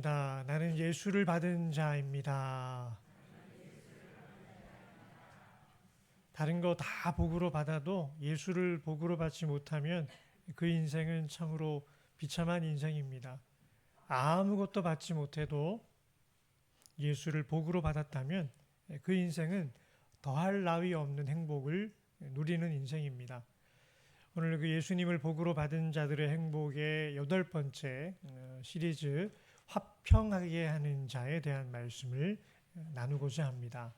나는 예수를 받은 자입니다. 다른 거 다 복으로 받아도 예수를 복으로 받지 못하면 그 인생은 참으로 비참한 인생입니다. 아무것도 받지 못해도 예수를 복으로 받았다면 그 인생은 더할 나위 없는 행복을 누리는 인생입니다. 오늘 그 예수님을 복으로 받은 자들의 행복의 8번째 시리즈 화평하게 하는 자에 대한 말씀을 나누고자 합니다.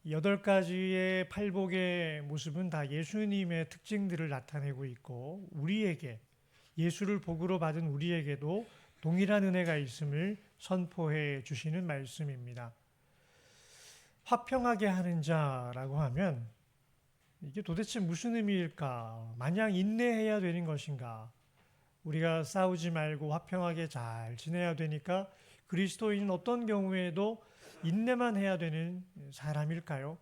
8가지의 팔복의 모습은 다 예수님의 특징들을 나타내고 있고 우리에게 예수를 복으로 받은 우리에게도 동일한 은혜가 있음을 선포해 주시는 말씀입니다. 화평하게 하는 자라고 하면 이게 도대체 무슨 의미일까? 마냥 인내해야 되는 것인가? 우리가 싸우지 말고 화평하게 잘 지내야 되니까 그리스도인은 어떤 경우에도 인내만 해야 되는 사람일까요?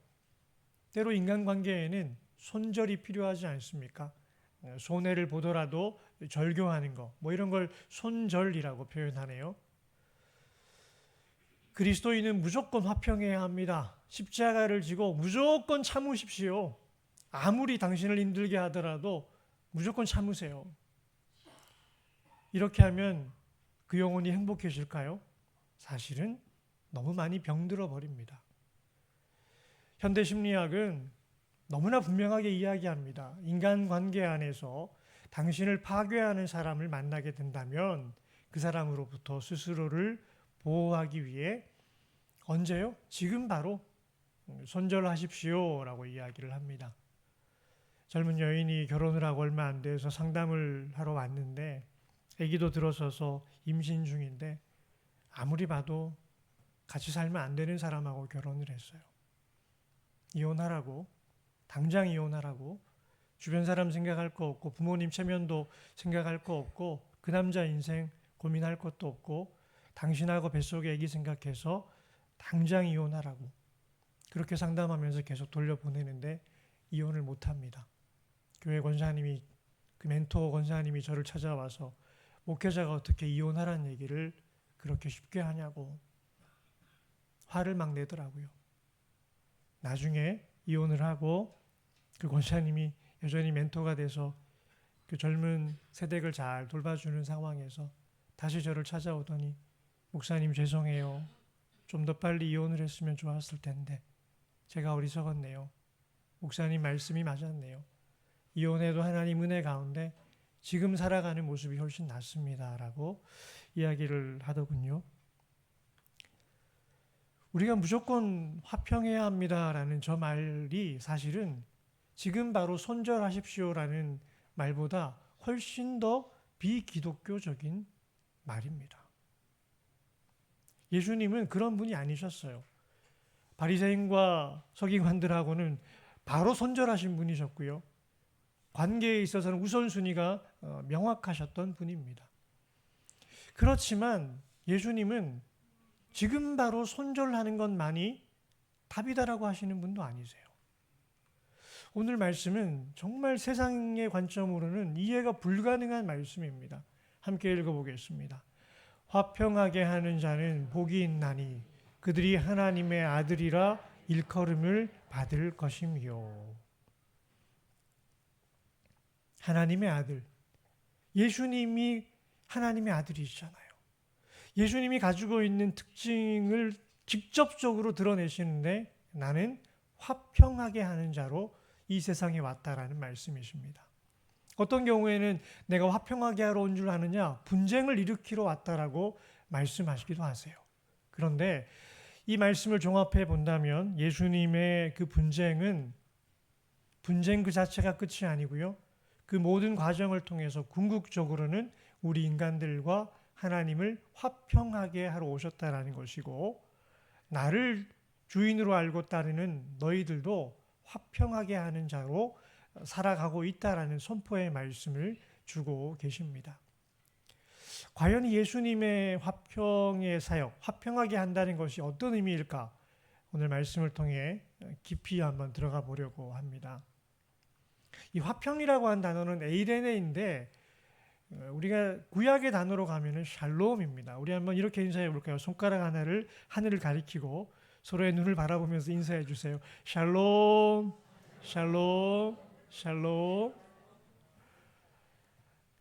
때로 인간관계에는 손절이 필요하지 않습니까? 손해를 보더라도 절교하는 거, 이런 걸 손절이라고 표현하네요. 그리스도인은 무조건 화평해야 합니다. 십자가를 지고 무조건 참으십시오. 아무리 당신을 힘들게 하더라도 무조건 참으세요. 이렇게 하면 그 영혼이 행복해질까요? 사실은 너무 많이 병들어 버립니다. 현대 심리학은 너무나 분명하게 이야기합니다. 인간관계 안에서 당신을 파괴하는 사람을 만나게 된다면 그 사람으로부터 스스로를 보호하기 위해 언제요? 지금 바로 손절하십시오라고 이야기를 합니다. 젊은 여인이 결혼을 하고 얼마 안 돼서 상담을 하러 왔는데 아기도 들어서서 임신 중인데 아무리 봐도 같이 살면 안 되는 사람하고 결혼을 했어요. 이혼하라고, 당장 이혼하라고, 주변 사람 생각할 거 없고 부모님 체면도 생각할 거 없고 그 남자 인생 고민할 것도 없고 당신하고 뱃속에 아기 생각해서 당장 이혼하라고 그렇게 상담하면서 계속 돌려보내는데 이혼을 못합니다. 교회 권사님이, 그 멘토 권사님이 저를 찾아와서 목회자가 어떻게 이혼하라는 얘기를 그렇게 쉽게 하냐고 화를 막 내더라고요. 나중에 이혼을 하고 그 권사님이 여전히 멘토가 돼서 그 젊은 세대를 잘 돌봐주는 상황에서 다시 저를 찾아오더니 목사님 죄송해요. 좀 더 빨리 이혼을 했으면 좋았을 텐데 제가 어리석었네요. 목사님 말씀이 맞았네요. 이혼해도 하나님 은혜 가운데 지금 살아가는 모습이 훨씬 낫습니다. 라고 이야기를 하더군요. 우리가 무조건 화평해야 합니다라는 저 말이 사실은 지금 바로 손절하십시오라는 말보다 훨씬 더 비기독교적인 말입니다. 예수님은 그런 분이 아니셨어요. 바리새인과 서기관들하고는 바로 손절하신 분이셨고요. 관계에 있어서는 우선순위가 명확하셨던 분입니다. 그렇지만 예수님은 지금 바로 손절하는 것만이 답이다라고 하시는 분도 아니세요. 오늘 말씀은 정말 세상의 관점으로는 이해가 불가능한 말씀입니다. 함께 읽어보겠습니다. 화평하게 하는 자는 복이 있나니 그들이 하나님의 아들이라 일컬음을 받을 것이며. 하나님의 아들, 예수님이 하나님의 아들이시잖아요. 예수님이 가지고 있는 특징을 직접적으로 드러내시는데 나는 화평하게 하는 자로 이 세상에 왔다라는 말씀이십니다. 어떤 경우에는 내가 화평하게 하러 온 줄 아느냐? 분쟁을 일으키러 왔다라고 말씀하시기도 하세요. 그런데 이 말씀을 종합해 본다면 예수님의 그 분쟁은 분쟁 그 자체가 끝이 아니고요. 그 모든 과정을 통해서 궁극적으로는 우리 인간들과 하나님을 화평하게 하러 오셨다라는 것이고 나를 주인으로 알고 따르는 너희들도 화평하게 하는 자로 살아가고 있다라는 선포의 말씀을 주고 계십니다. 과연 예수님의 화평의 사역, 화평하게 한다는 것이 어떤 의미일까? 오늘 말씀을 통해 깊이 한번 들어가 보려고 합니다. 이 화평이라고 한 단어는 에이레네인데 우리가 구약의 단어로 가면은 샬롬입니다. 우리 한번 이렇게 인사해 볼까요? 손가락 하나를 하늘을 가리키고 서로의 눈을 바라보면서 인사해 주세요. 샬롬, 샬롬, 샬롬.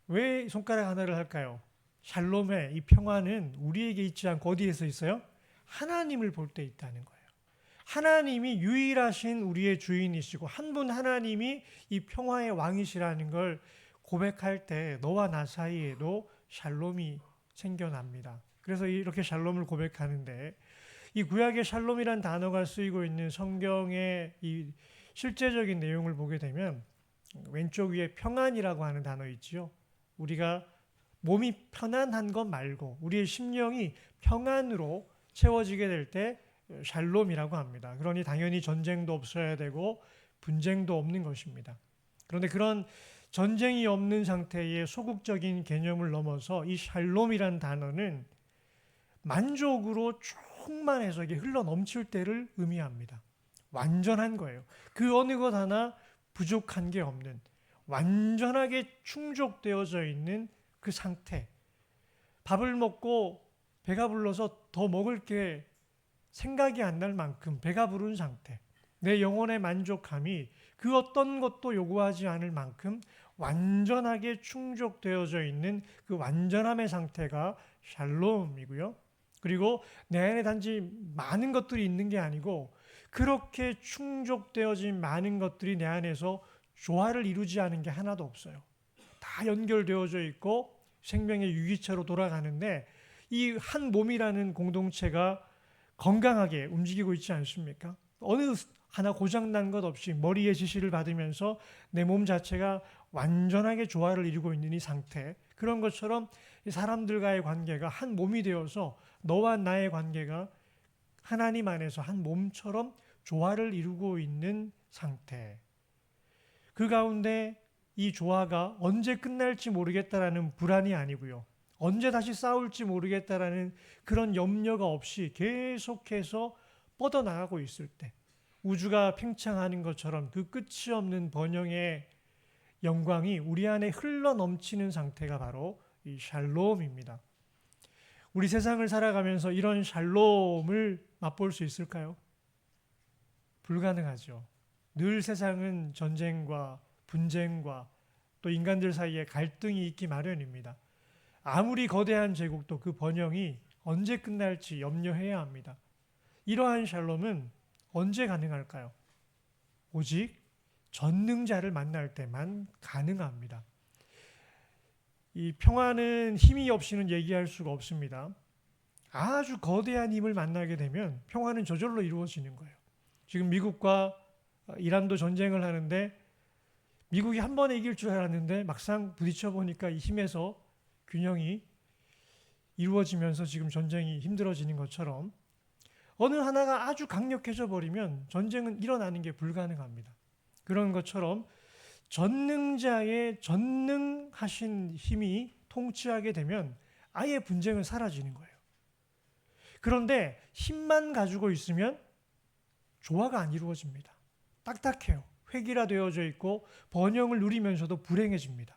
왜 손가락 하나를 할까요? 샬롬의 이 평화는 우리에게 있지 않고 어디에서 있어요? 하나님을 볼 때 있다는 거예요. 하나님이 유일하신 우리의 주인이시고 한 분 하나님이 이 평화의 왕이시라는 걸 고백할 때 너와 나 사이에도 샬롬이 생겨납니다. 그래서 이렇게 샬롬을 고백하는데 이 구약의 샬롬이란 단어가 쓰이고 있는 성경의 이 실제적인 내용을 보게 되면 왼쪽 위에 평안이라고 하는 단어 있지요. 우리가 몸이 편안한 것 말고 우리의 심령이 평안으로 채워지게 될 때 샬롬이라고 합니다. 그러니 당연히 전쟁도 없어야 되고 분쟁도 없는 것입니다. 그런데 그런 전쟁이 없는 상태의 소극적인 개념을 넘어서 이 샬롬이란 단어는 만족으로 충만해서 이게 흘러 넘칠 때를 의미합니다. 완전한 거예요. 그 어느 것 하나 부족한 게 없는 완전하게 충족되어져 있는 그 상태. 밥을 먹고 배가 불러서 더 먹을 게 생각이 안 날 만큼 배가 부른 상태. 내 영혼의 만족함이 그 어떤 것도 요구하지 않을 만큼 완전하게 충족되어져 있는 그 완전함의 상태가 샬롬이고요. 그리고 내 안에 단지 많은 것들이 있는 게 아니고 그렇게 충족되어진 많은 것들이 내 안에서 조화를 이루지 않은 게 하나도 없어요. 다 연결되어져 있고 생명의 유기체로 돌아가는데 이 한 몸이라는 공동체가 건강하게 움직이고 있지 않습니까? 어느 하나 고장난 것 없이 머리의 지시를 받으면서 내 몸 자체가 완전하게 조화를 이루고 있는 이 상태, 그런 것처럼 사람들과의 관계가 한 몸이 되어서 너와 나의 관계가 하나님 안에서 한 몸처럼 조화를 이루고 있는 상태. 그 가운데 이 조화가 언제 끝날지 모르겠다라는 불안이 아니고요. 언제 다시 싸울지 모르겠다라는 그런 염려가 없이 계속해서 뻗어나가고 있을 때 우주가 팽창하는 것처럼 그 끝이 없는 번영의 영광이 우리 안에 흘러 넘치는 상태가 바로 이 샬롬입니다. 우리 세상을 살아가면서 이런 샬롬을 맛볼 수 있을까요? 불가능하죠. 늘 세상은 전쟁과 분쟁과 또 인간들 사이에 갈등이 있기 마련입니다. 아무리 거대한 제국도 그 번영이 언제 끝날지 염려해야 합니다. 이러한 샬롬은 언제 가능할까요? 오직 전능자를 만날 때만 가능합니다. 이 평화는 힘이 없이는 얘기할 수가 없습니다. 아주 거대한 힘을 만나게 되면 평화는 저절로 이루어지는 거예요. 지금 미국과 이란도 전쟁을 하는데 미국이 한 번에 이길 줄 알았는데 막상 부딪혀 보니까 이 힘에서 균형이 이루어지면서 지금 전쟁이 힘들어지는 것처럼 어느 하나가 아주 강력해져 버리면 전쟁은 일어나는 게 불가능합니다. 그런 것처럼 전능자의 전능하신 힘이 통치하게 되면 아예 분쟁은 사라지는 거예요. 그런데 힘만 가지고 있으면 조화가 안 이루어집니다. 딱딱해요. 획일화되어져 있고 번영을 누리면서도 불행해집니다.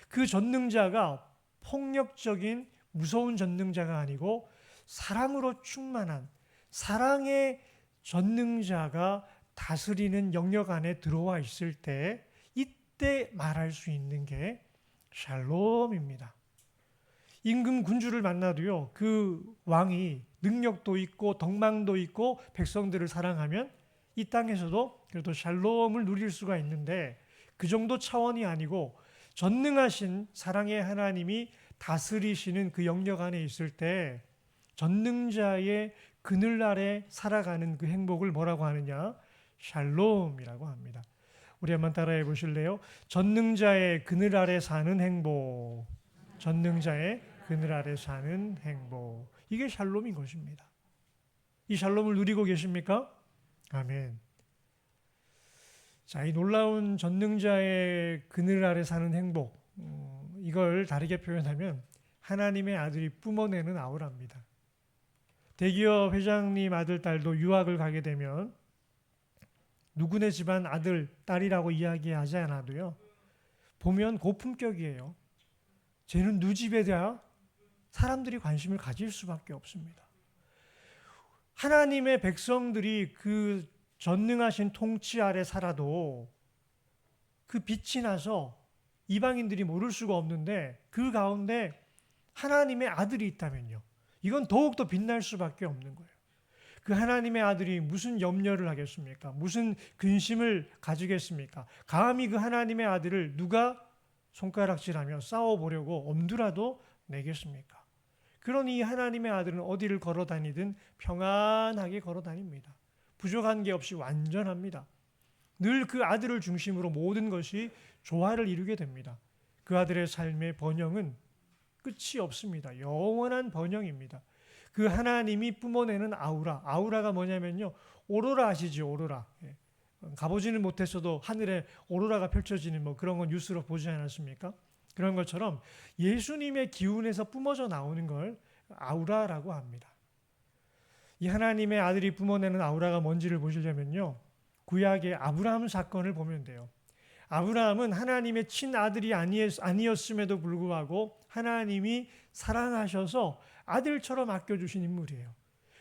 그 전능자가 폭력적인 무서운 전능자가 아니고 사랑으로 충만한 사랑의 전능자가 다스리는 영역 안에 들어와 있을 때 이때 말할 수 있는 게 샬롬입니다. 임금 군주를 만나도요, 그 왕이 능력도 있고 덕망도 있고 백성들을 사랑하면 이 땅에서도 그래도 샬롬을 누릴 수가 있는데 그 정도 차원이 아니고 전능하신 사랑의 하나님이 다스리시는 그 영역 안에 있을 때 전능자의 그늘 아래 살아가는 그 행복을 뭐라고 하느냐? 샬롬이라고 합니다. 우리 한번 따라해 보실래요? 전능자의 그늘 아래 사는 행복. 전능자의 그늘 아래 사는 행복. 이게 샬롬인 것입니다. 이 샬롬을 누리고 계십니까? 아멘. 자, 이 놀라운 전능자의 그늘 아래 사는 행복, 이걸 다르게 표현하면 하나님의 아들이 뿜어내는 아우라입니다. 대기업 회장님 아들, 딸도 유학을 가게 되면 누구네 집안 아들, 딸이라고 이야기하지 않아도요, 보면 고품격이에요. 쟤는 누집에 대한 사람들이 관심을 가질 수밖에 없습니다. 하나님의 백성들이 그 전능하신 통치 아래 살아도 그 빛이 나서 이방인들이 모를 수가 없는데 그 가운데 하나님의 아들이 있다면요. 이건 더욱더 빛날 수밖에 없는 거예요. 그 하나님의 아들이 무슨 염려를 하겠습니까? 무슨 근심을 가지겠습니까? 감히 그 하나님의 아들을 누가 손가락질하며 싸워보려고 엄두라도 내겠습니까? 그러니 하나님의 아들은 어디를 걸어다니든 평안하게 걸어다닙니다. 부족한 게 없이 완전합니다. 늘 그 아들을 중심으로 모든 것이 조화를 이루게 됩니다. 그 아들의 삶의 번영은 끝이 없습니다. 영원한 번영입니다. 그 하나님이 뿜어내는 아우라가 뭐냐면요. 오로라 아시죠? 오로라. 가보지는 못했어도 하늘에 오로라가 펼쳐지는 뭐 그런 건 뉴스로 보지 않았습니까? 그런 것처럼 예수님의 기운에서 뿜어져 나오는 걸 아우라라고 합니다. 이 하나님의 아들이 뿜어내는 아우라가 뭔지를 보시려면요. 구약의 아브라함 사건을 보면 돼요. 아브라함은 하나님의 친아들이 아니었음에도 불구하고 하나님이 사랑하셔서 아들처럼 아껴주신 인물이에요.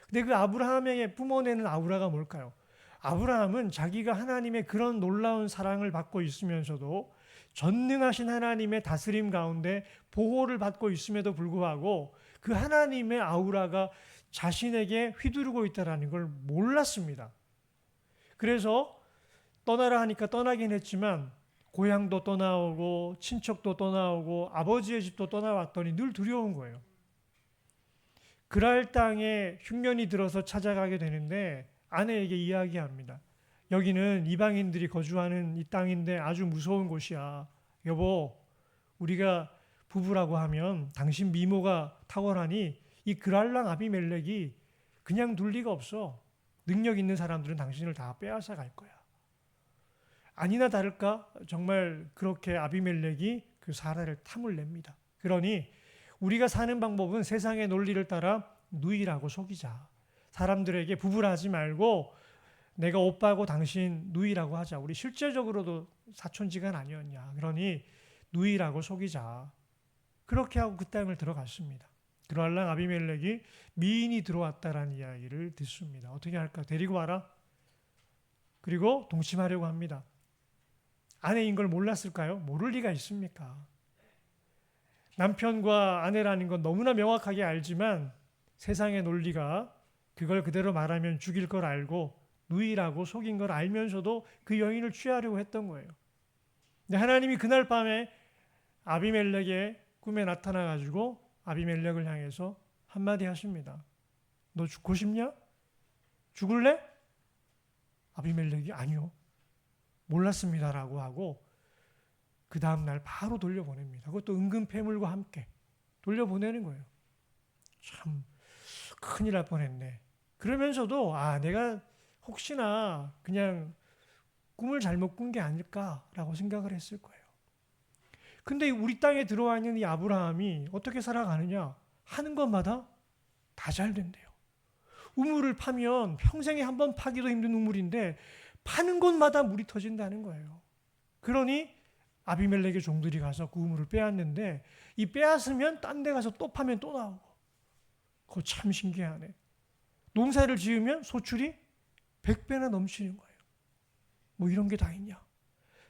근데 그 아브라함에게 뿜어내는 아우라가 뭘까요? 아브라함은 자기가 하나님의 그런 놀라운 사랑을 받고 있으면서도 전능하신 하나님의 다스림 가운데 보호를 받고 있음에도 불구하고 그 하나님의 아우라가 자신에게 휘두르고 있다는 걸 몰랐습니다. 그래서 떠나라 하니까 떠나긴 했지만 고향도 떠나오고 친척도 떠나오고 아버지의 집도 떠나왔더니 늘 두려운 거예요. 그랄 땅에 흉년이 들어서 찾아가게 되는데 아내에게 이야기합니다. 여기는 이방인들이 거주하는 이 땅인데 아주 무서운 곳이야. 여보, 우리가 부부라고 하면 당신 미모가 탁월하니 이 그랄랑 아비멜렉이 그냥 둘 리가 없어. 능력 있는 사람들은 당신을 다 빼앗아 갈 거야. 아니나 다를까 정말 그렇게 아비멜렉이 그 사라를 탐을 냅니다. 그러니 우리가 사는 방법은 세상의 논리를 따라 누이라고 속이자. 사람들에게 부부라 하지 말고 내가 오빠고 당신 누이라고 하자. 우리 실제적으로도 사촌지간 아니었냐. 그러니 누이라고 속이자. 그렇게 하고 그 땅을 들어갔습니다. 그럴랑 아비멜렉이 미인이 들어왔다라는 이야기를 듣습니다. 어떻게 할까? 데리고 와라. 그리고 동침하려고 합니다. 아내인 걸 몰랐을까요? 모를 리가 있습니까? 남편과 아내라는 건 너무나 명확하게 알지만 세상의 논리가 그걸 그대로 말하면 죽일 걸 알고 누이라고 속인 걸 알면서도 그 여인을 취하려고 했던 거예요. 근데 하나님이 그날 밤에 아비멜렉의 꿈에 나타나가지고 아비멜렉을 향해서 한마디 하십니다. 너 죽고 싶냐? 죽을래? 아비멜렉이 아니요. 몰랐습니다라고 하고 그 다음날 바로 돌려보냅니다. 그것도 은근 패물과 함께 돌려보내는 거예요. 참 큰일 날 뻔했네. 그러면서도 내가 혹시나 그냥 꿈을 잘못 꾼 게 아닐까라고 생각을 했을 거예요. 근데 우리 땅에 들어와 있는 이 아브라함이 어떻게 살아가느냐? 하는 것마다 다 잘 된대요. 우물을 파면 평생에 한 번 파기도 힘든 우물인데 파는 곳마다 물이 터진다는 거예요. 그러니 아비멜렉의 종들이 가서 그 우물을 빼앗는데 이 빼앗으면 딴 데 가서 또 파면 또 나오고. 그거 참 신기하네. 농사를 지으면 소출이 100배나 넘치는 거예요. 뭐 이런 게 다 있냐.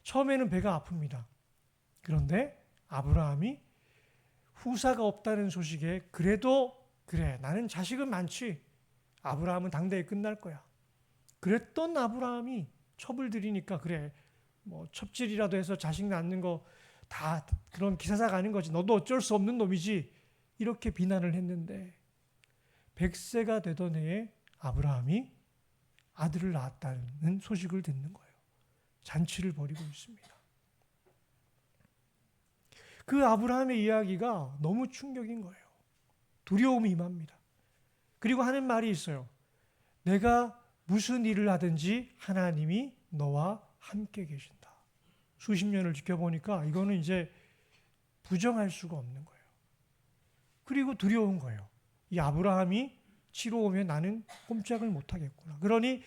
처음에는 배가 아픕니다. 그런데 아브라함이 후사가 없다는 소식에 그래도 그래 나는 자식은 많지. 아브라함은 당대에 끝날 거야. 그랬던 아브라함이 첩을 들이니까 그래 뭐 첩질이라도 해서 자식 낳는 거 다 그런 기사사 가는 거지. 너도 어쩔 수 없는 놈이지. 이렇게 비난을 했는데 100세가 되던 해에 아브라함이 아들을 낳았다는 소식을 듣는 거예요. 잔치를 벌이고 있습니다. 그 아브라함의 이야기가 너무 충격인 거예요. 두려움이 임합니다. 그리고 하는 말이 있어요. 내가 무슨 일을 하든지 하나님이 너와 함께 계신다. 수십 년을 지켜보니까 이거는 이제 부정할 수가 없는 거예요. 그리고 두려운 거예요. 이 아브라함이 치러 오면 나는 꼼짝을 못하겠구나. 그러니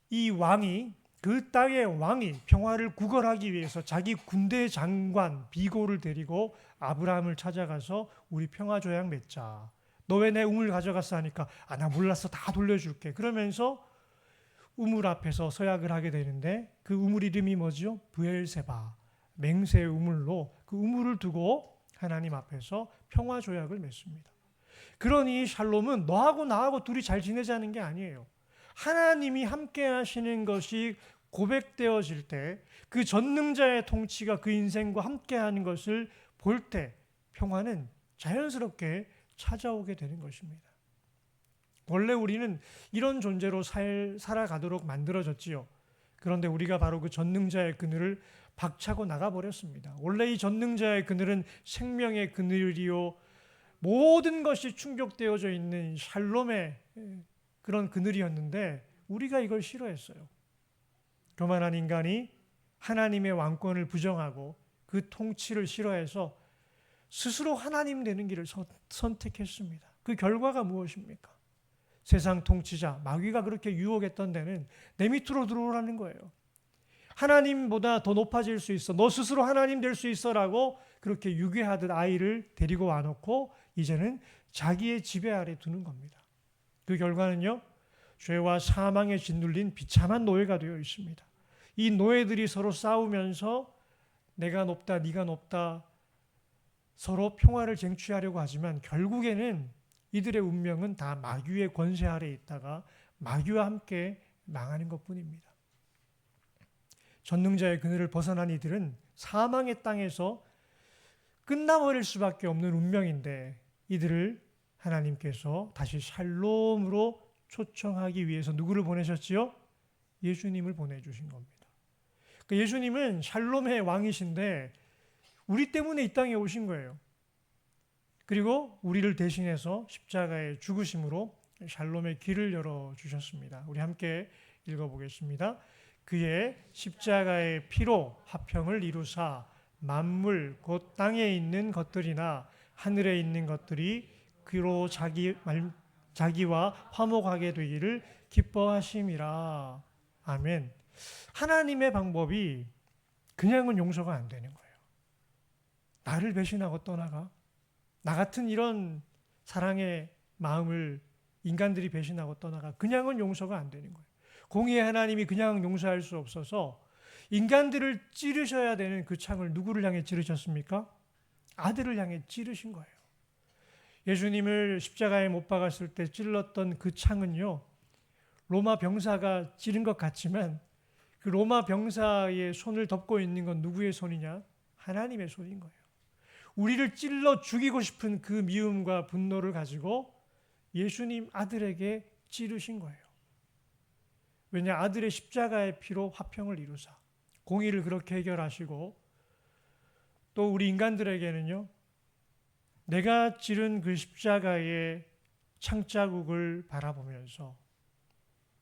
이 왕이 그 땅의 왕이 평화를 구걸하기 위해서 자기 군대 장관 비고를 데리고 아브라함을 찾아가서 우리 평화조약 맺자. 너 왜 내 우물 가져갔어 하니까 나 몰랐어, 다 돌려줄게. 그러면서 우물 앞에서 서약을 하게 되는데 그 우물 이름이 뭐죠? 브엘세바, 맹세의 우물로 그 우물을 두고 하나님 앞에서 평화조약을 맺습니다. 그러니 샬롬은 너하고 나하고 둘이 잘 지내자는 게 아니에요. 하나님이 함께 하시는 것이 고백되어질 때 그 전능자의 통치가 그 인생과 함께 하는 것을 볼 때 평화는 자연스럽게 찾아오게 되는 것입니다. 원래 우리는 이런 존재로 살아가도록 만들어졌지요. 그런데 우리가 바로 그 전능자의 그늘을 박차고 나가버렸습니다. 원래 이 전능자의 그늘은 생명의 그늘이요, 모든 것이 충족되어져 있는 샬롬의 그런 그늘이었는데 우리가 이걸 싫어했어요. 교만한 인간이 하나님의 왕권을 부정하고 그 통치를 싫어해서 스스로 하나님 되는 길을 선택했습니다. 그 결과가 무엇입니까? 세상 통치자 마귀가 그렇게 유혹했던 데는 내 밑으로 들어오라는 거예요. 하나님보다 더 높아질 수 있어, 너 스스로 하나님 될 수 있어라고 그렇게 유괴하듯 아이를 데리고 와놓고 이제는 자기의 지배 아래 두는 겁니다. 그 결과는요, 죄와 사망에 짓눌린 비참한 노예가 되어 있습니다. 이 노예들이 서로 싸우면서 내가 높다 네가 높다 서로 평화를 쟁취하려고 하지만 결국에는 이들의 운명은 다 마귀의 권세 아래 있다가 마귀와 함께 망하는 것뿐입니다. 전능자의 그늘을 벗어난 이들은 사망의 땅에서 끝나버릴 수밖에 없는 운명인데 이들을 하나님께서 다시 샬롬으로 초청하기 위해서 누구를 보내셨지요? 예수님을 보내주신 겁니다. 예수님은 샬롬의 왕이신데 우리 때문에 이 땅에 오신 거예요. 그리고 우리를 대신해서 십자가의 죽으심으로 샬롬의 길을 열어주셨습니다. 우리 함께 읽어보겠습니다. 그의 십자가의 피로 화평을 이루사 만물 곧 땅에 있는 것들이나 하늘에 있는 것들이 그로 자기와 화목하게 되기를 기뻐하심이라. 아멘. 하나님의 방법이 그냥은 용서가 안 되는 거예요. 나를 배신하고 떠나가? 나 같은 이런 사랑의 마음을 인간들이 배신하고 떠나가? 그냥은 용서가 안 되는 거예요. 공의의 하나님이 그냥 용서할 수 없어서 인간들을 찌르셔야 되는 그 창을 누구를 향해 찌르셨습니까? 아들을 향해 찌르신 거예요. 예수님을 십자가에 못 박았을 때 찔렀던 그 창은요, 로마 병사가 찌른 것 같지만 그 로마 병사의 손을 덮고 있는 건 누구의 손이냐? 하나님의 손인 거예요. 우리를 찔러 죽이고 싶은 그 미움과 분노를 가지고 예수님 아들에게 찌르신 거예요. 왜냐? 아들의 십자가의 피로 화평을 이루사 공의를 그렇게 해결하시고 또 우리 인간들에게는요, 내가 찌른 그 십자가의 창자국을 바라보면서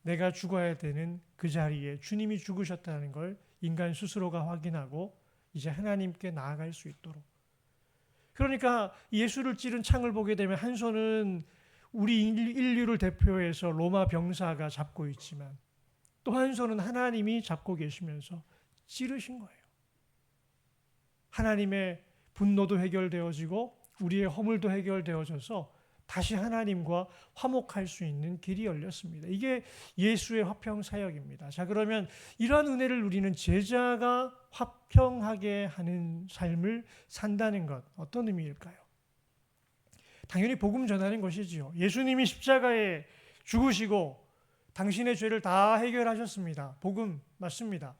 내가 죽어야 되는 그 자리에 주님이 죽으셨다는 걸 인간 스스로가 확인하고 이제 하나님께 나아갈 수 있도록. 그러니까 예수를 찌른 창을 보게 되면 한 손은 우리 인류를 대표해서 로마 병사가 잡고 있지만 또 한 손은 하나님이 잡고 계시면서 찌르신 거예요. 하나님의 분노도 해결되어지고 우리의 허물도 해결되어져서 다시 하나님과 화목할 수 있는 길이 열렸습니다. 이게 예수의 화평 사역입니다. 자, 그러면 이러한 은혜를 누리는 제자가 화평하게 하는 삶을 산다는 것, 어떤 의미일까요? 당연히 복음 전하는 것이지요. 예수님이 십자가에 죽으시고 당신의 죄를 다 해결하셨습니다. 복음 맞습니다.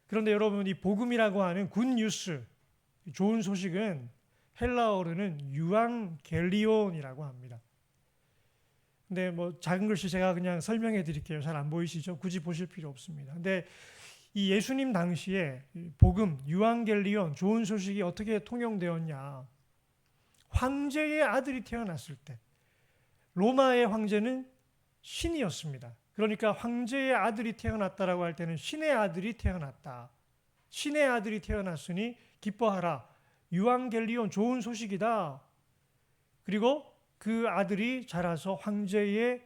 그런데 여러분, 이 복음이라고 하는 굿뉴스, 좋은 소식은 헬라어로는 유앙겔리온이라고 합니다. 근데 작은 글씨 제가 그냥 설명해 드릴게요. 잘 안 보이시죠? 굳이 보실 필요 없습니다. 근데 이 예수님 당시에 복음, 유앙겔리온, 좋은 소식이 어떻게 통용되었냐? 황제의 아들이 태어났을 때, 로마의 황제는 신이었습니다. 그러니까 황제의 아들이 태어났다라고 할 때는 신의 아들이 태어났다. 신의 아들이 태어났으니 기뻐하라. 유앙겔리온, 좋은 소식이다. 그리고 그 아들이 자라서 황제에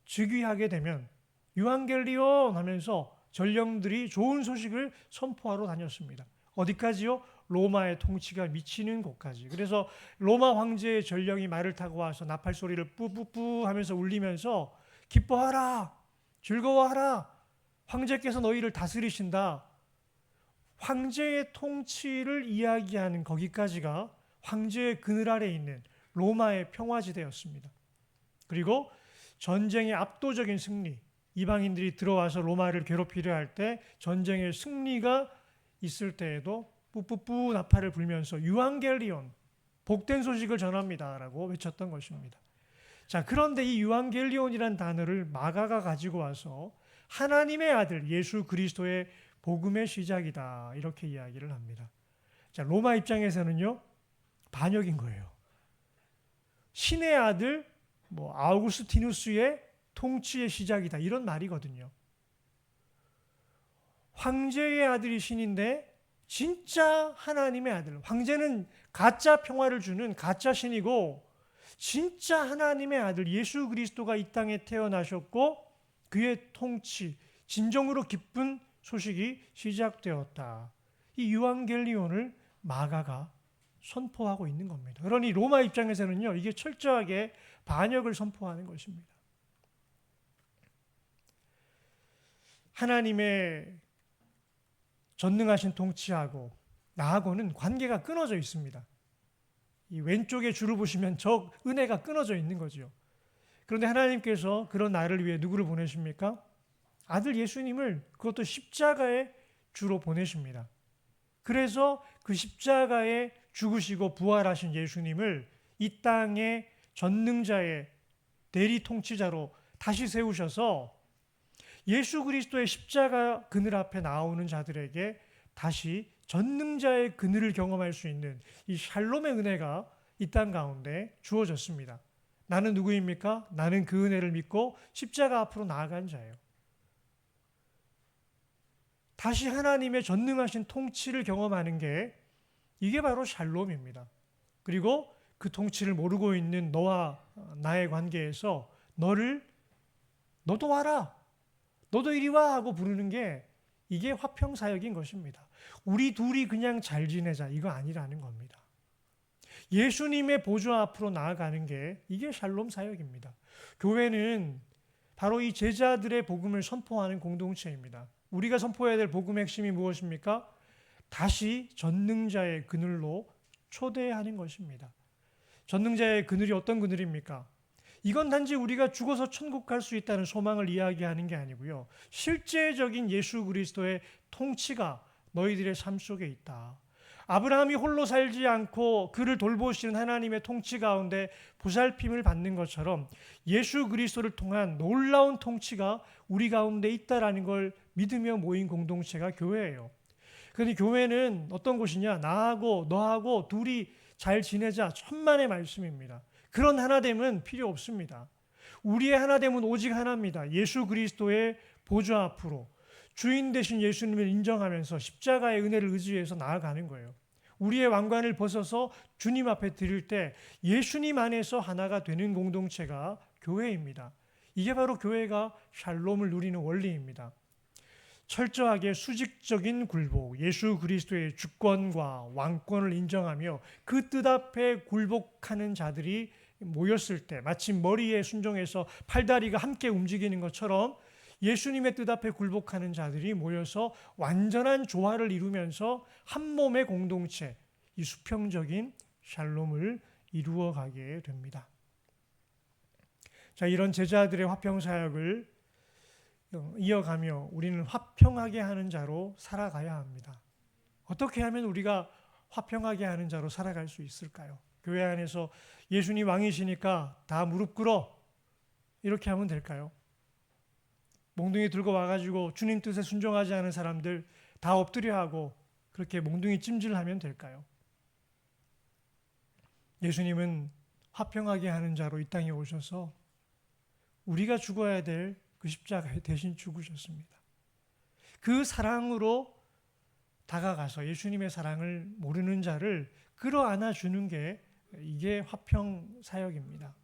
즉위하게 되면 유앙겔리온 하면서 전령들이 좋은 소식을 선포하러 다녔습니다. 어디까지요? 로마의 통치가 미치는 곳까지. 그래서 로마 황제의 전령이 말을 타고 와서 나팔 소리를 뿌뿌뿌 하면서 울리면서 기뻐하라, 즐거워하라, 황제께서 너희를 다스리신다. 황제의 통치를 이야기하는 거기까지가 황제의 그늘 아래 있는 로마의 평화지대였습니다. 그리고 전쟁의 압도적인 승리, 이방인들이 들어와서 로마를 괴롭히려 할 때 전쟁의 승리가 있을 때에도 뿌뿌뿌 나팔을 불면서 유앙겔리온, 복된 소식을 전합니다라고 외쳤던 것입니다. 자, 그런데 이 유앙겔리온이란 단어를 마가가 가지고 와서 하나님의 아들 예수 그리스도의 복음의 시작이다 이렇게 이야기를 합니다. 자, 로마 입장에서는요 반역인 거예요. 신의 아들 아우구스티누스의 통치의 시작이다 이런 말이거든요. 황제의 아들이 신인데 진짜 하나님의 아들. 황제는 가짜 평화를 주는 가짜 신이고 진짜 하나님의 아들 예수 그리스도가 이 땅에 태어나셨고 그의 통치, 진정으로 기쁜 소식이 시작되었다. 이 유앙겔리온을 마가가 선포하고 있는 겁니다. 그러니 로마 입장에서는요, 이게 철저하게 반역을 선포하는 것입니다. 하나님의 전능하신 통치하고 나하고는 관계가 끊어져 있습니다. 이 왼쪽에 줄을 보시면 저 은혜가 끊어져 있는 거죠. 그런데 하나님께서 그런 나를 위해 누구를 보내십니까? 아들 예수님을 그것도 십자가에 주로 보내십니다. 그래서 그 십자가에 죽으시고 부활하신 예수님을 이 땅의 전능자의 대리 통치자로 다시 세우셔서 예수 그리스도의 십자가 그늘 앞에 나오는 자들에게 다시 전능자의 그늘을 경험할 수 있는 이 샬롬의 은혜가 이 땅 가운데 주어졌습니다. 나는 누구입니까? 나는 그 은혜를 믿고 십자가 앞으로 나아간 자예요. 다시 하나님의 전능하신 통치를 경험하는 게 이게 바로 샬롬입니다. 그리고 그 통치를 모르고 있는 너와 나의 관계에서 너도 와라, 너도 이리 와 하고 부르는 게 이게 화평사역인 것입니다. 우리 둘이 그냥 잘 지내자 이거 아니라는 겁니다. 예수님의 보좌 앞으로 나아가는 게 이게 샬롬 사역입니다. 교회는 바로 이 제자들의 복음을 선포하는 공동체입니다. 우리가 선포해야 될 복음의 핵심이 무엇입니까? 다시 전능자의 그늘로 초대하는 것입니다. 전능자의 그늘이 어떤 그늘입니까? 이건 단지 우리가 죽어서 천국 갈 수 있다는 소망을 이야기하는 게 아니고요. 실제적인 예수 그리스도의 통치가 너희들의 삶 속에 있다. 아브라함이 홀로 살지 않고 그를 돌보시는 하나님의 통치 가운데 보살핌을 받는 것처럼 예수 그리스도를 통한 놀라운 통치가 우리 가운데 있다라는 걸 믿으며 모인 공동체가 교회예요. 그런데 교회는 어떤 곳이냐? 나하고 너하고 둘이 잘 지내자 천만의 말씀입니다. 그런 하나됨은 필요 없습니다. 우리의 하나됨은 오직 하나입니다. 예수 그리스도의 보좌 앞으로 주인 되신 예수님을 인정하면서 십자가의 은혜를 의지해서 나아가는 거예요. 우리의 왕관을 벗어서 주님 앞에 드릴 때 예수님 안에서 하나가 되는 공동체가 교회입니다. 이게 바로 교회가 샬롬을 누리는 원리입니다. 철저하게 수직적인 굴복, 예수 그리스도의 주권과 왕권을 인정하며 그 뜻 앞에 굴복하는 자들이 모였을 때 마치 머리에 순종해서 팔다리가 함께 움직이는 것처럼 예수님의 뜻 앞에 굴복하는 자들이 모여서 완전한 조화를 이루면서 한 몸의 공동체, 이 수평적인 샬롬을 이루어가게 됩니다. 자, 이런 제자들의 화평 사역을 이어가며 우리는 화평하게 하는 자로 살아가야 합니다. 어떻게 하면 우리가 화평하게 하는 자로 살아갈 수 있을까요? 교회 안에서 예수님 왕이시니까 다 무릎 꿇어 이렇게 하면 될까요? 몽둥이 들고 와가지고 주님 뜻에 순종하지 않은 사람들 다 엎드려 하고 그렇게 몽둥이 찜질하면 될까요? 예수님은 화평하게 하는 자로 이 땅에 오셔서 우리가 죽어야 될 그 십자가에 대신 죽으셨습니다. 그 사랑으로 다가가서 예수님의 사랑을 모르는 자를 끌어안아 주는 게 이게 화평 사역입니다.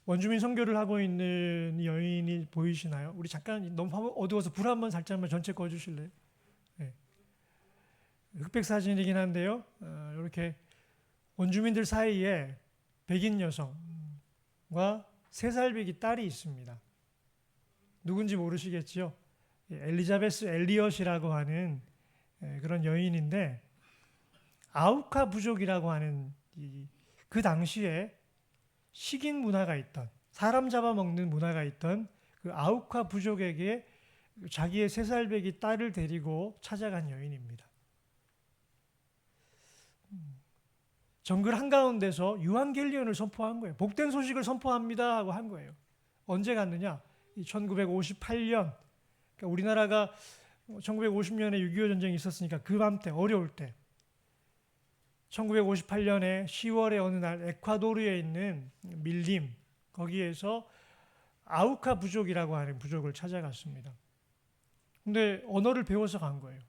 원주민 선교를 하고 있는 여인이 보이시나요? 우리 잠깐 너무 어두워서 불 한번 살짝만 전체 꺼주실래요? 네. 흑백 사진이긴 한데요. 이렇게 원주민들 사이에 백인 여성과 3살배기 딸이 있습니다. 누군지 모르시겠죠? 엘리자베스 엘리엇이라고 하는 그런 여인인데, 아우카 부족이라고 하는 그 당시에 식인 문화가 있던, 사람 잡아먹는 문화가 있던 그 아우카 부족에게 자기의 3살배기 딸을 데리고 찾아간 여인입니다. 정글 한가운데서 유한겔리온을 선포한 거예요. 복된 소식을 선포합니다 하고 한 거예요. 언제 갔느냐? 1958년, 그러니까 우리나라가 1950년에 6.25 전쟁이 있었으니까 그 맘때, 어려울 때, 1958년에 10월의 어느 날 에콰도르에 있는 밀림, 거기에서 아우카 부족이라고 하는 부족을 찾아갔습니다. 근데 언어를 배워서 간 거예요.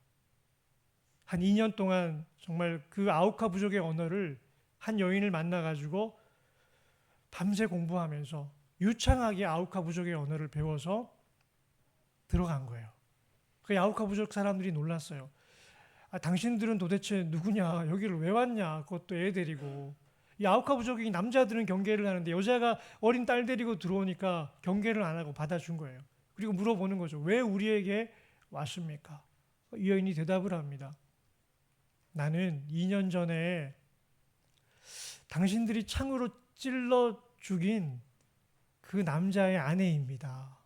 한 2년 동안 정말 그 아우카 부족의 언어를 한 여인을 만나가지고 밤새 공부하면서 유창하게 아우카 부족의 언어를 배워서 들어간 거예요. 그 아우카 부족 사람들이 놀랐어요. 당신들은 도대체 누구냐? 여기를 왜 왔냐? 그것도 애 데리고. 이 아우카 부족이 남자들은 경계를 하는데 여자가 어린 딸 데리고 들어오니까 경계를 안 하고 받아준 거예요. 그리고 물어보는 거죠. 왜 우리에게 왔습니까? 이 여인이 대답을 합니다. 나는 2년 전에 당신들이 창으로 찔러 죽인 그 남자의 아내입니다.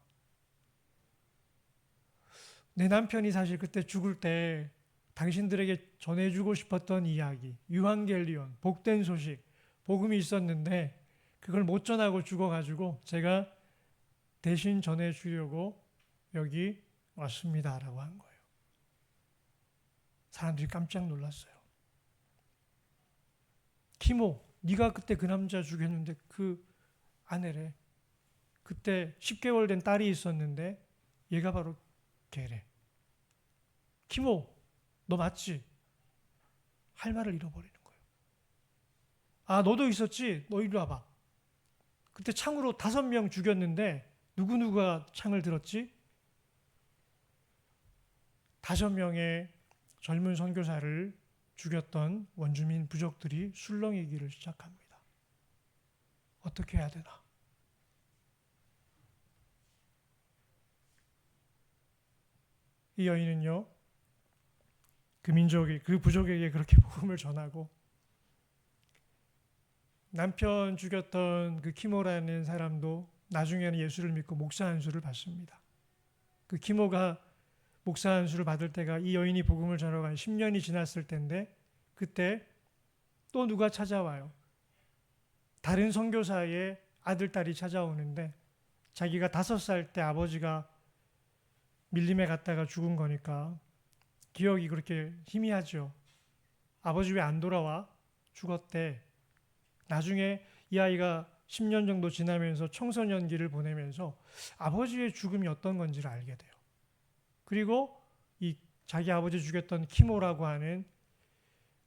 내 남편이 사실 그때 죽을 때 당신들에게 전해주고 싶었던 이야기, 유한겔리온, 복된 소식, 복음이 있었는데 그걸 못 전하고 죽어가지고 제가 대신 전해주려고 여기 왔습니다라고 한 거예요. 사람들이 깜짝 놀랐어요. 키모, 네가 그때 그 남자 죽였는데 그 아내래. 그때 10개월 된 딸이 있었는데 얘가 바로 걔래. 키모, 너 맞지? 할 말을 잃어버리는 거예요. 아, 너도 있었지? 너 이리 와봐. 그때 창으로 5명 죽였는데 누구누가 창을 들었지? 5명의 젊은 선교사를 죽였던 원주민 부족들이 술렁이기를 시작합니다. 어떻게 해야 되나? 이 여인은요, 그 부족에게 그렇게 복음을 전하고 남편 죽였던 그 키모라는 사람도 나중에는 예수를 믿고 목사 안수를 받습니다. 그 키모가 목사 안수를 받을 때가 이 여인이 복음을 전하고 한 10년이 지났을 때인데 그때 또 누가 찾아와요. 다른 선교사의 아들, 딸이 찾아오는데 자기가 5살 때 아버지가 밀림에 갔다가 죽은 거니까 기억이 그렇게 희미하죠. 아버지 왜 안 돌아와? 죽었대. 나중에 이 아이가 10년 정도 지나면서 청소년기를 보내면서 아버지의 죽음이 어떤 건지를 알게 돼요. 그리고 이 자기 아버지 죽였던 키모라고 하는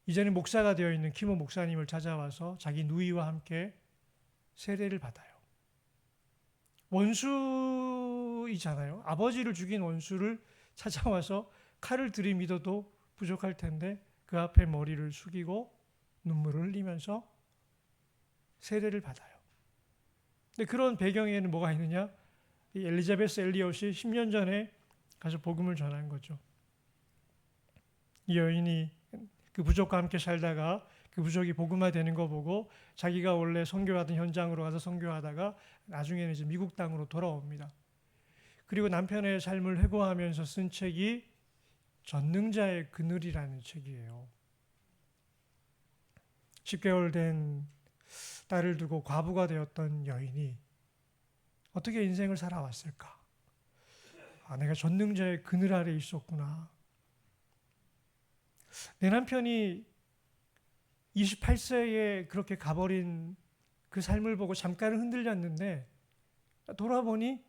이제는 목사가 되어 있는 키모 목사님을 찾아와서 자기 누이와 함께 세례를 받아요. 원수이잖아요. 아버지를 죽인 원수를 찾아와서 칼을 들이밀어도 부족할 텐데 그 앞에 머리를 숙이고 눈물을 흘리면서 세례를 받아요. 근데 그런 배경에는 뭐가 있느냐? 이 엘리자베스 엘리엇이 10년 전에 가서 복음을 전한 거죠. 이 여인이 그 부족과 함께 살다가 그 부족이 복음화되는 거 보고 자기가 원래 선교하던 현장으로 가서 선교하다가 나중에는 이제 미국 땅으로 돌아옵니다. 그리고 남편의 삶을 회고하면서 쓴 책이 전능자의 그늘이라는 책이에요. 10개월 된 딸을 두고 과부가 되었던 여인이 어떻게 인생을 살아왔을까? 내가 전능자의 그늘 아래 있었구나. 내 남편이 28세에 그렇게 가버린 그 삶을 보고 잠깐은 흔들렸는데 돌아보니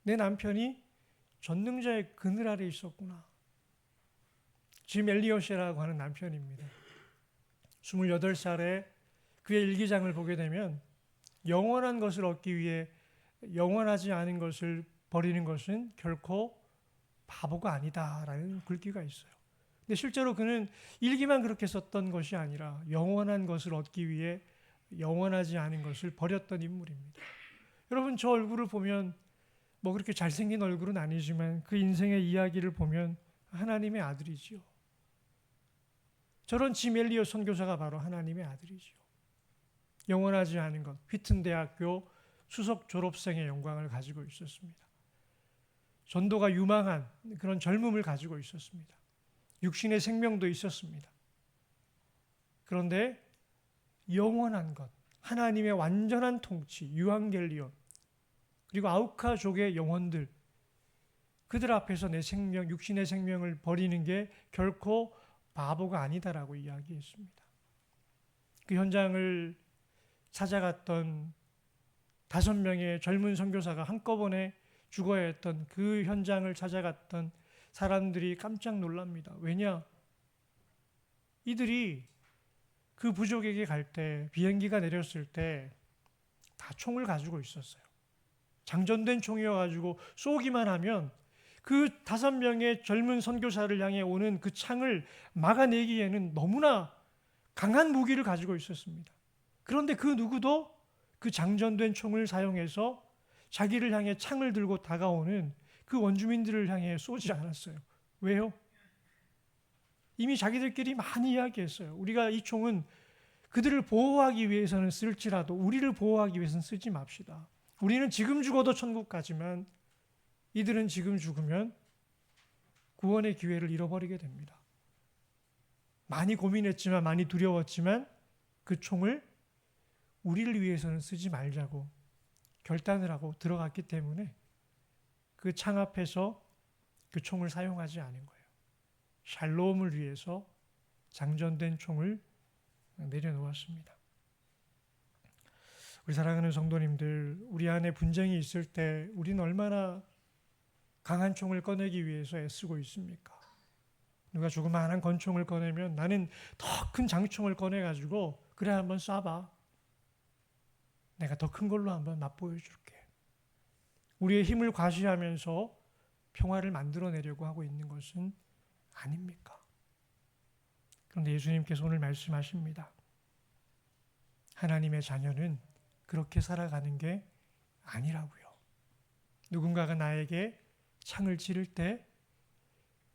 내 남편이 전능자의 그늘 아래 있었구나. 짐 엘리엇이라고 하는 남편입니다. 28살에 그의 일기장을 보게 되면 영원한 것을 얻기 위해 영원하지 않은 것을 버리는 것은 결코 바보가 아니다라는 글귀가 있어요. 근데 실제로 그는 일기만 그렇게 썼던 것이 아니라 영원한 것을 얻기 위해 영원하지 않은 것을 버렸던 인물입니다. 여러분, 저 얼굴을 보면 뭐 그렇게 잘생긴 얼굴은 아니지만 그 인생의 이야기를 보면 하나님의 아들이지요. 저런 짐 엘리엇 선교사가 바로 하나님의 아들이지요. 영원하지 않은 것, 휘튼 대학교 수석 졸업생의 영광을 가지고 있었습니다. 전도가 유망한 그런 젊음을 가지고 있었습니다. 육신의 생명도 있었습니다. 그런데 영원한 것, 하나님의 완전한 통치, 유앙겔리온, 그리고 아우카족의 영혼들, 그들 앞에서 내 생명, 육신의 생명을 버리는 게 결코 바보가 아니다라고 이야기했습니다. 그 현장을 찾아갔던 5명의 젊은 선교사가 한꺼번에 죽어야 했던 그 현장을 찾아갔던 사람들이 깜짝 놀랍니다. 왜냐? 이들이 그 부족에게 갈 때, 비행기가 내렸을 때 다 총을 가지고 있었어요. 장전된 총이어가지고 쏘기만 하면 그 5명의 젊은 선교사를 향해 오는 그 창을 막아내기에는 너무나 강한 무기를 가지고 있었습니다. 그런데 그 누구도 그 장전된 총을 사용해서 자기를 향해 창을 들고 다가오는 그 원주민들을 향해 쏘지 않았어요. 왜요? 이미 자기들끼리 많이 이야기했어요. 우리가 이 총은 그들을 보호하기 위해서는 쓸지라도 우리를 보호하기 위해서는 쓰지 맙시다. 우리는 지금 죽어도 천국 가지만 이들은 지금 죽으면 구원의 기회를 잃어버리게 됩니다. 많이 고민했지만, 많이 두려웠지만 그 총을 우리를 위해서는 쓰지 말자고 결단을 하고 들어갔기 때문에 그 창 앞에서 그 총을 사용하지 않은 거예요. 샬롬을 위해서 장전된 총을 내려놓았습니다. 우리 사랑하는 성도님들, 우리 안에 분쟁이 있을 때 우리는 얼마나 강한 총을 꺼내기 위해서 애쓰고 있습니까? 누가 조그마한 권총을 꺼내면 나는 더 큰 장총을 꺼내가지고 그래 한번 쏴봐. 내가 더 큰 걸로 한번 맛보여줄게. 우리의 힘을 과시하면서 평화를 만들어내려고 하고 있는 것은 아닙니까? 그런데 예수님께서 오늘 말씀하십니다. 하나님의 자녀는 그렇게 살아가는 게 아니라고요. 누군가가 나에게 창을 찌를 때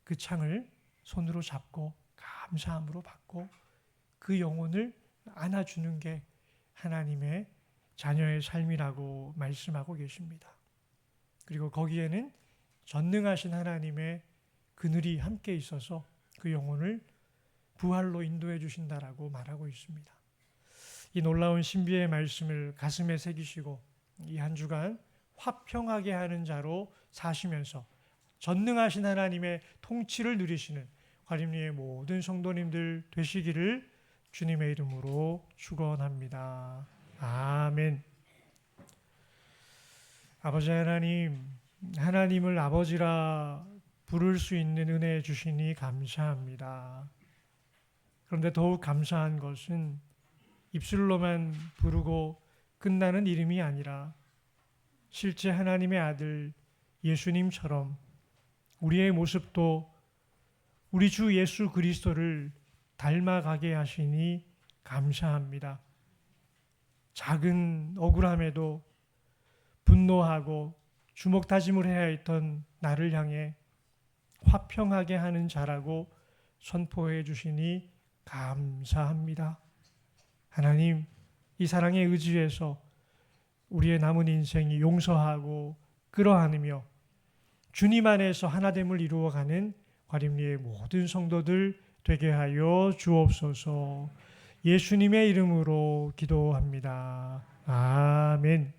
그 창을 손으로 잡고 감사함으로 받고 그 영혼을 안아주는 게 하나님의 자녀의 삶이라고 말씀하고 계십니다. 그리고 거기에는 전능하신 하나님의 그늘이 함께 있어서 그 영혼을 부활로 인도해 주신다라고 말하고 있습니다. 이 놀라운 신비의 말씀을 가슴에 새기시고 이 한 주간 화평하게 하는 자로 사시면서 전능하신 하나님의 통치를 누리시는 과림리의 모든 성도님들 되시기를 주님의 이름으로 축원합니다. 아멘. 아버지 하나님, 하나님을 아버지라 부를 수 있는 은혜 주시니 감사합니다. 그런데 더욱 감사한 것은 입술로만 부르고 끝나는 이름이 아니라 실제 하나님의 아들 예수님처럼 우리의 모습도 우리 주 예수 그리스도를 닮아가게 하시니 감사합니다. 작은 억울함에도 분노하고 주먹다짐을 해야 했던 나를 향해 화평하게 하는 자라고 선포해 주시니 감사합니다. 하나님, 이 사랑에 의지해서 우리의 남은 인생이 용서하고 끌어안으며 주님 안에서 하나됨을 이루어가는 과림리의 모든 성도들 되게 하여 주옵소서. 예수님의 이름으로 기도합니다. 아멘.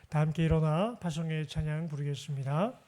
다 함께 일어나 파송의 찬양 부르겠습니다.